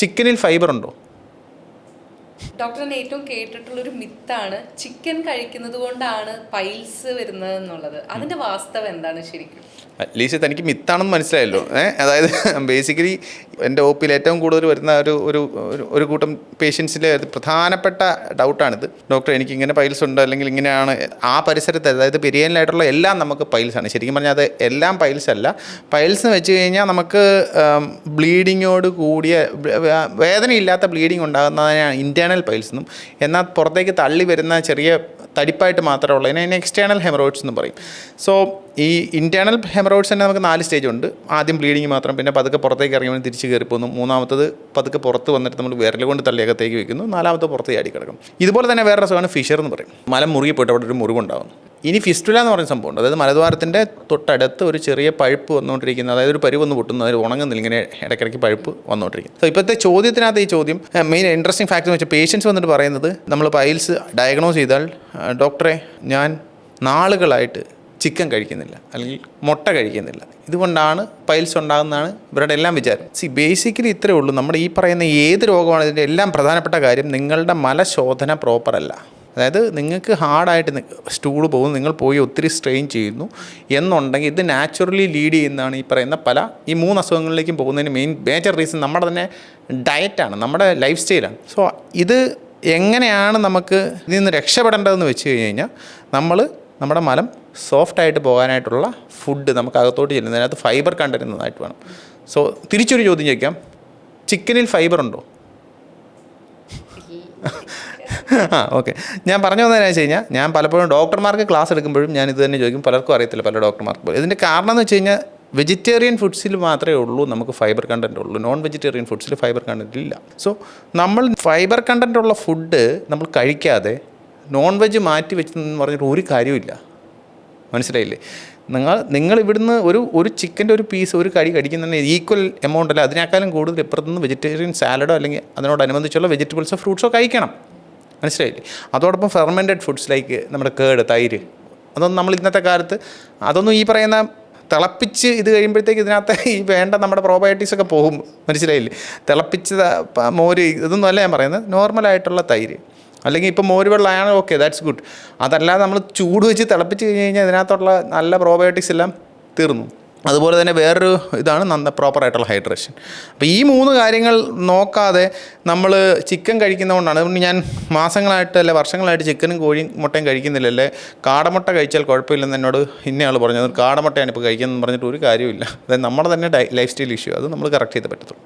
ചിക്കനിൽ ഫൈബർ ഉണ്ടോ? ഡോക്ടർ ഏറ്റവും കേട്ടിട്ടുള്ളൊരു മിത്താണ് ചിക്കൻ കഴിക്കുന്നത് കൊണ്ടാണ് പൈൽസ് വരുന്നത് എന്നുള്ളത്. അതിന്റെ വാസ്തവം എന്താണ് ശരിക്കും? അറ്റ്ലീസ്റ്റ് തനിക്ക് മിത്താണെന്ന് മനസ്സിലായല്ലോ. അതായത് ബേസിക്കലി എൻ്റെ ഒ.പിയിൽ ഏറ്റവും കൂടുതൽ വരുന്ന ഒരു കൂട്ടം പേഷ്യൻസിലെ പ്രധാനപ്പെട്ട ഡൗട്ടാണിത്. ഡോക്ടർ എനിക്കിങ്ങനെ പൈൽസ് ഉണ്ട്, അല്ലെങ്കിൽ ഇങ്ങനെയാണ്. ആ പരിസരത്ത്, അതായത് പെരിയനിലായിട്ടുള്ള എല്ലാം നമുക്ക് പൈൽസാണ്. ശരിക്കും പറഞ്ഞാൽ അത് എല്ലാം പൈൽസ് അല്ല. പൈൽസ് എന്ന് വെച്ച് കഴിഞ്ഞാൽ നമുക്ക് ബ്ലീഡിങ്ങോട് കൂടിയ വേദനയില്ലാത്ത ബ്ലീഡിങ് ഉണ്ടാകുന്നതിനാണ് ഇൻറ്റേർണൽ പൈൽസ് എന്നും, എന്നാൽ പുറത്തേക്ക് തള്ളി വരുന്ന ചെറിയ തടിപ്പായിട്ട് മാത്രമേ ഉള്ളൂ അതിനെ എക്സ്റ്റേണൽ ഹെമറോയിഡ്സ് എന്ന് പറയും. സോ ഈ ഇൻറ്റേർണൽ ഹെമറോയിഡ്സ് തന്നെ നമുക്ക് 4 സ്റ്റേജ് ഉണ്ട്. ആദ്യം ബ്ലീഡിങ് മാത്രം, പിന്നെ പതുക്കെ പുറത്തേക്ക് ഇറങ്ങി തിരിച്ച് കയറി പോകുന്നു. മൂന്നാമത്തത് പതുക്കെ പുറത്ത് വന്നിട്ട് നമ്മൾ വിരൽ കൊണ്ട് തള്ളിയകത്തേക്ക് വെക്കുന്നു. നാലാമത്തെ പുറത്ത് ചാടി കിടക്കും. ഇതുപോലെ തന്നെ വേറെ രസമാണ് ഫിഷർ എന്ന് പറയും. മലം മുറുകി പോയിട്ട് അവിടെ ഒരു മുറിവുണ്ടാകും. ഇനി ഫിസ്റ്റുല എന്ന് പറയുന്ന സംഭവമുണ്ട്. അതായത് മലദ്വാരത്തിൻ്റെ തൊട്ടടുത്ത് ഒരു ചെറിയ പഴുപ്പ് വന്നുകൊണ്ടിരിക്കുന്നത്, അതായത് ഒരു പരുവൊന്ന് പൊട്ടുന്നു, അതിൽ ഉണങ്ങുന്നില്ല, ഇങ്ങനെ ഇടയ്ക്കിടയ്ക്ക് പഴുപ്പ് വന്നുകൊണ്ടിരിക്കും. സോ ഇപ്പോഴത്തെ ചോദ്യത്തിനകത്ത് ഈ ചോദ്യം മെയിൻ ഇൻട്രസ്റ്റിംഗ് ഫാക്ട് എന്ന് വെച്ചാൽ പേഷ്യൻസ് വന്നിട്ട് പറയുന്നത്, നമ്മൾ പൈൽസ് ഡയഗ്നോസ് ചെയ്താൽ ഡോക്ടറെ ഞാൻ നാളുകളായിട്ട് ചിക്കൻ കഴിക്കുന്നില്ല, അല്ലെങ്കിൽ മുട്ട കഴിക്കുന്നില്ല, ഇതുകൊണ്ടാണ് പൈൽസ് ഉണ്ടാകുന്നതാണ് ഇവരുടെ എല്ലാം വിചാരം. ബേസിക്കലി ഇത്രയേ ഉള്ളൂ. നമ്മുടെ ഈ പറയുന്ന ഏത് രോഗമാണ് ഇതിൻ്റെ എല്ലാം പ്രധാനപ്പെട്ട കാര്യം, നിങ്ങളുടെ മലശോധന പ്രോപ്പറല്ല. അതായത് നിങ്ങൾക്ക് ഹാർഡായിട്ട് സ്റ്റൂൾ പോകും, നിങ്ങൾ പോയി ഒത്തിരി സ്ട്രെയിൻ ചെയ്യുന്നു എന്നുണ്ടെങ്കിൽ ഇത് നാച്ചുറലി ലീഡ് ചെയ്യുന്നതാണ് ഈ പറയുന്ന ഈ 3 അസുഖങ്ങളിലേക്കും പോകുന്നതിന് മേജർ റീസൺ നമ്മുടെ തന്നെ ഡയറ്റാണ്, നമ്മുടെ ലൈഫ് സ്റ്റൈലാണ്. സോ ഇത് എങ്ങനെയാണ് നമുക്ക് ഇതിൽ നിന്ന് രക്ഷപ്പെടേണ്ടതെന്ന് വെച്ച് കഴിഞ്ഞാൽ, നമ്മുടെ മലം സോഫ്റ്റായിട്ട് പോകാനായിട്ടുള്ള ഫുഡ് നമുക്ക് അകത്തോട്ട് ചെല്ലുന്നതിനകത്ത് ഫൈബർ കണ്ടന്റ് നന്നായിട്ട് വേണം. സോ തിരിച്ചൊരു ചോദ്യം ചോദിക്കാം, ചിക്കനിൽ ഫൈബർ ഉണ്ടോ? ഓക്കെ, ഞാൻ പറഞ്ഞു വന്നതെന്ന് വെച്ച് കഴിഞ്ഞാൽ, ഞാൻ പലപ്പോഴും ഡോക്ടർമാർക്ക് ക്ലാസ് എടുക്കുമ്പോഴും ഞാൻ ഇത് തന്നെ ചോദിക്കും. പലർക്കും അറിയത്തില്ല, പല ഡോക്ടർമാർക്ക് പോലും. ഇതിൻ്റെ കാരണം എന്ന് വെച്ച് കഴിഞ്ഞാൽ, വെജിറ്റേറിയൻ ഫുഡ്സിൽ മാത്രമേ ഉള്ളൂ നമുക്ക് ഫൈബർ കണ്ടൻറ്റ് ഉള്ളൂ. നോൺ വെജിറ്റേറിയൻ ഫുഡ്സിൽ ഫൈബർ കണ്ടൻറ്റ് ഇല്ല. സോ നമ്മൾ ഫൈബർ കണ്ടൻറ്റ് ഉള്ള ഫുഡ് നമ്മൾ കഴിക്കാതെ നോൺ വെജ് മാറ്റി വെച്ചെന്ന് പറഞ്ഞിട്ട് ഒരു കാര്യമില്ല. മനസ്സിലായില്ലേ? നിങ്ങൾ ഇവിടുന്ന് ഒരു ചിക്കൻ്റെ ഒരു പീസ് ഒരു കടിക്കുന്നതിന് ഈക്വൽ എമൗണ്ട് അല്ല, അതിനേക്കാളും കൂടുതൽ ഇപ്പുറത്തുനിന്ന് വെജിറ്റേറിയൻ സാലഡോ അല്ലെങ്കിൽ അതിനോടനുബന്ധിച്ചുള്ള വെജിറ്റബിൾസോ ഫ്രൂട്ട്സോ കഴിക്കണം. മനസ്സിലായില്ലേ? അതോടൊപ്പം ഫെർമെൻറ്റഡ് ഫുഡ്സ് ലൈക്ക് നമ്മുടെ കേട്, തൈര്, അതൊന്നും നമ്മൾ ഇന്നത്തെ കാലത്ത് അതൊന്നും ഈ പറയുന്ന തിളപ്പിച്ച് ഇത് കഴിയുമ്പോഴത്തേക്ക് ഇതിനകത്ത് ഈ വേണ്ട നമ്മുടെ പ്രോബയോട്ടിക്സൊക്കെ പോകും. മനസ്സിലായില്ലേ? തിളപ്പിച്ച് മോര് ഇതൊന്നും അല്ല ഞാൻ പറയുന്നത്. നോർമലായിട്ടുള്ള തൈര്, അല്ലെങ്കിൽ ഇപ്പോൾ മോര് വെള്ളമാണ്, ഓക്കെ, ദാറ്റ്സ് ഗുഡ്. അതല്ലാതെ നമ്മൾ ചൂട് വെച്ച് തിളപ്പിച്ച് കഴിഞ്ഞ് കഴിഞ്ഞാൽ ഇതിനകത്തുള്ള നല്ല പ്രോബയോട്ടിക്സ് എല്ലാം തീർന്നു. അതുപോലെ തന്നെ വേറൊരു ഇതാണ് പ്രോപ്പറായിട്ടുള്ള ഹൈഡ്രേഷൻ. അപ്പോൾ ഈ 3 കാര്യങ്ങൾ നോക്കാതെ നമ്മൾ ചിക്കൻ കഴിക്കുന്നതുകൊണ്ടാണ്. അതുകൊണ്ട് ഞാൻ മാസങ്ങളായിട്ട് അല്ലെ വർഷങ്ങളായിട്ട് ചിക്കനും കോഴിയും മുട്ടയും കഴിക്കുന്നില്ലല്ലേ, കാടമുട്ട കഴിച്ചാൽ കുഴപ്പമില്ലെന്ന് എന്നോട് ഇന്നയാൾ പറഞ്ഞത്. കാടമുട്ടയാണ് ഇപ്പോൾ കഴിക്കുന്നതെന്ന് പറഞ്ഞിട്ട് ഒരു കാര്യമില്ല. അതായത് നമ്മുടെ തന്നെ ലൈഫ് സ്റ്റൈൽ ഇഷ്യൂ, അത് നമ്മൾ കറക്റ്റ് ചെയ്ത് പറ്റത്തുള്ളൂ.